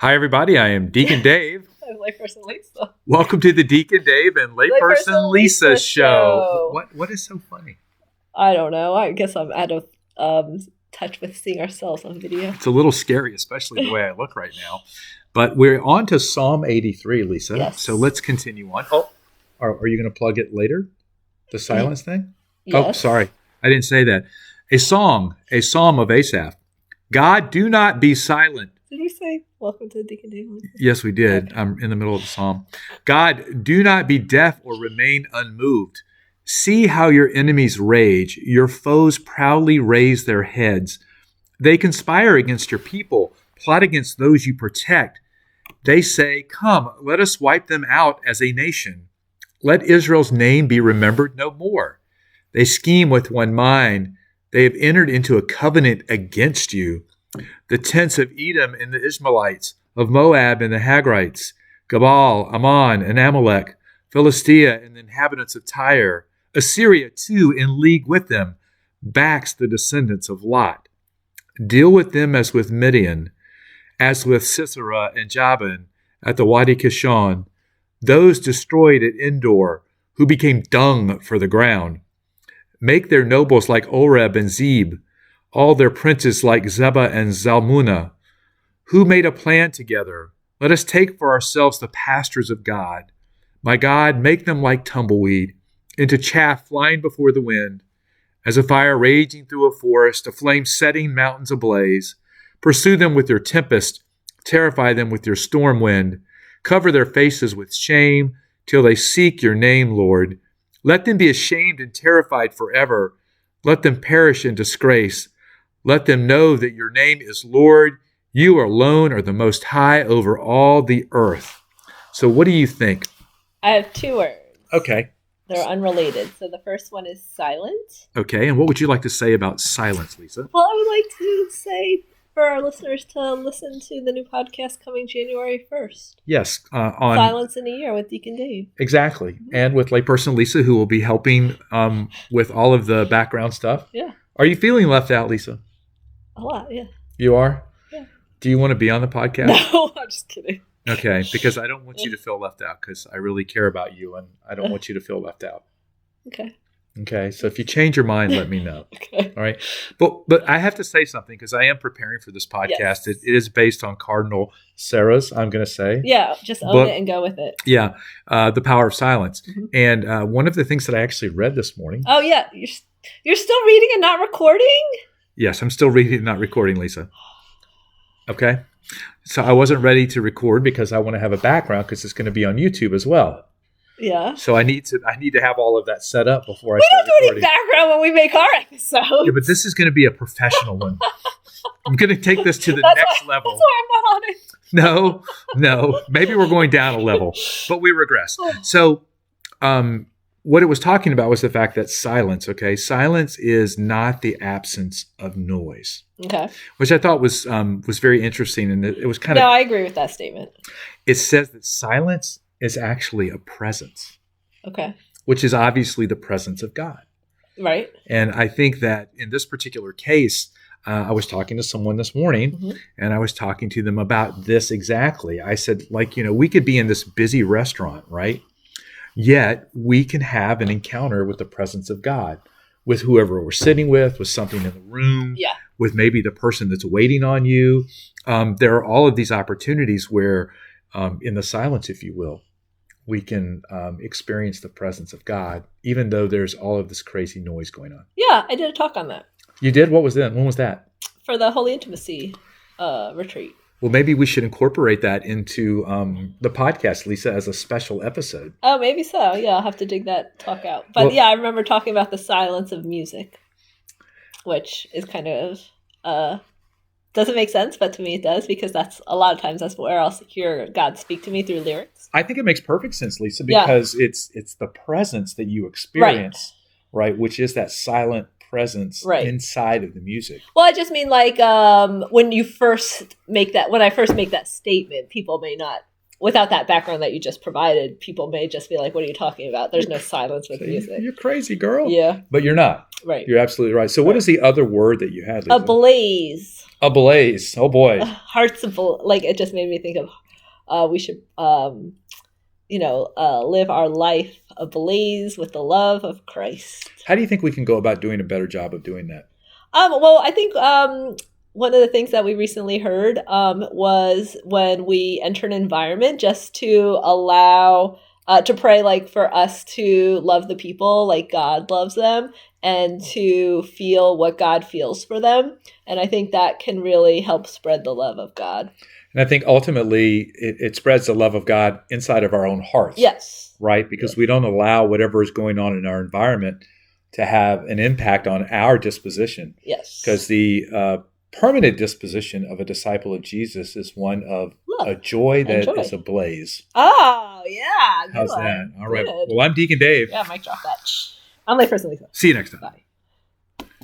Hi, everybody. I am Deacon Dave. I'm Layperson Lisa. Welcome to the Deacon Dave and Layperson Lisa show. What is so funny? I don't know. I guess I'm out of touch with seeing ourselves on video. It's a little scary, especially the way I look right now. But we're on to Psalm 83, Lisa. Yes. So let's continue on. Oh, are you going to plug it later? The silence thing? Yes. Oh, sorry. I didn't say that. A psalm of Asaph. God, do not be silent. Did you say welcome to the Deacon Dave? Yes, we did. Okay. I'm in the middle of the psalm. God, do not be deaf or remain unmoved. See how your enemies rage. Your foes proudly raise their heads. They conspire against your people, plot against those you protect. They say, come, let us wipe them out as a nation. Let Israel's name be remembered no more. They scheme with one mind. They have entered into a covenant against you. The tents of Edom and the Ishmaelites, of Moab and the Hagrites, Gabal, Ammon, and Amalek, Philistia and the inhabitants of Tyre, Assyria too in league with them, backs the descendants of Lot. Deal with them as with Midian, as with Sisera and Jabin at the Wadi Kishon, those destroyed at Endor, who became dung for the ground. Make their nobles like Oreb and Zeb, all their princes like Zebah and Zalmunna. Who made a plan together? Let us take for ourselves the pastures of God. My God, make them like tumbleweed, into chaff flying before the wind, as a fire raging through a forest, a flame setting mountains ablaze. Pursue them with your tempest, terrify them with your storm wind. Cover their faces with shame till they seek your name, Lord. Let them be ashamed and terrified forever. Let them perish in disgrace. Let them know that your name is Lord. You alone are the most high over all the earth. So what do you think? I have two words. Okay. They're unrelated. So the first one is silent. Okay. And what would you like to say about silence, Lisa? Well, I would like to say for our listeners to listen to the new podcast coming January 1st. Yes. On Silence in a Year with Deacon Dave. Exactly. Mm-hmm. And with Layperson Lisa, who will be helping with all of the background stuff. Yeah. Are you feeling left out, Lisa? A lot, yeah. You are? Yeah. Do you want to be on the podcast? No, I'm just kidding. Okay, because I don't want you to feel left out because I really care about you and I don't want you to feel left out. Okay. Okay, so if you change your mind, let me know. Okay. All right. But I have to say something because I am preparing for this podcast. Yes. It is based on Cardinal Sarah's, I'm going to say. Yeah, just own it and go with it. Yeah, The Power of Silence. Mm-hmm. And one of the things that I actually read this morning. Oh, yeah. You're still reading and not recording? Yes, I'm still reading and not recording, Lisa. Okay. So I wasn't ready to record because I want to have a background because it's going to be on YouTube as well. Yeah. So I need to have all of that set up before I start start recording. We don't do any background when we make our episodes. Yeah, but this is going to be a professional one. I'm going to take this to the next level. That's why I'm not on it. No. Maybe we're going down a level, but we regress. So what it was talking about was the fact that silence is not the absence of noise. Okay. Which I thought was very interesting, and it was kind of. No, I agree with that statement. It says that silence is actually a presence. Okay. Which is obviously the presence of God. Right. And I think that in this particular case, I was talking to someone this morning, mm-hmm. and I was talking to them about this exactly. I said, we could be in this busy restaurant, right? Yet we can have an encounter with the presence of God, with whoever we're sitting with something in the room, with maybe the person that's waiting on you. There are all of these opportunities where, in the silence, if you will, we can experience the presence of God, even though there's all of this crazy noise going on. Yeah, I did a talk on that. You did? What was that? When was that? For the Holy Intimacy retreat. Well, maybe we should incorporate that into the podcast, Lisa, as a special episode. Oh, maybe so. Yeah, I'll have to dig that talk out. But I remember talking about the silence of music, which is kind of doesn't make sense, but to me it does, because that's a lot of times that's where I'll hear God speak to me through lyrics. I think it makes perfect sense, Lisa, because it's the presence that you experience, right? Which is that silent presence inside of the music. Well, I just mean when I first make that statement, people may not without that background that you just provided, people may just be like, what are you talking about? There's no silence with music. You're crazy, girl. Yeah. But you're not. Right. You're absolutely right. So what is the other word that you had, Lisa? Ablaze. Ablaze. Oh, boy. Hearts like, it just made me think of we should, live our life ablaze with the love of Christ. How do you think we can go about doing a better job of doing that? Well, I think one of the things that we recently heard was when we enter an environment, just to allow to pray, like, for us to love the people like God loves them, and to feel what God feels for them. And I think that can really help spread the love of God. And I think ultimately it spreads the love of God inside of our own hearts. Yes. Right? Because we don't allow whatever is going on in our environment to have an impact on our disposition. Yes. Because the permanent disposition of a disciple of Jesus is one of love. A joy that is ablaze. Oh, yeah. How's that? All right. Well, I'm Deacon Dave. Yeah, mic drop that. I'm Layperson Lisa. See you next time. Bye.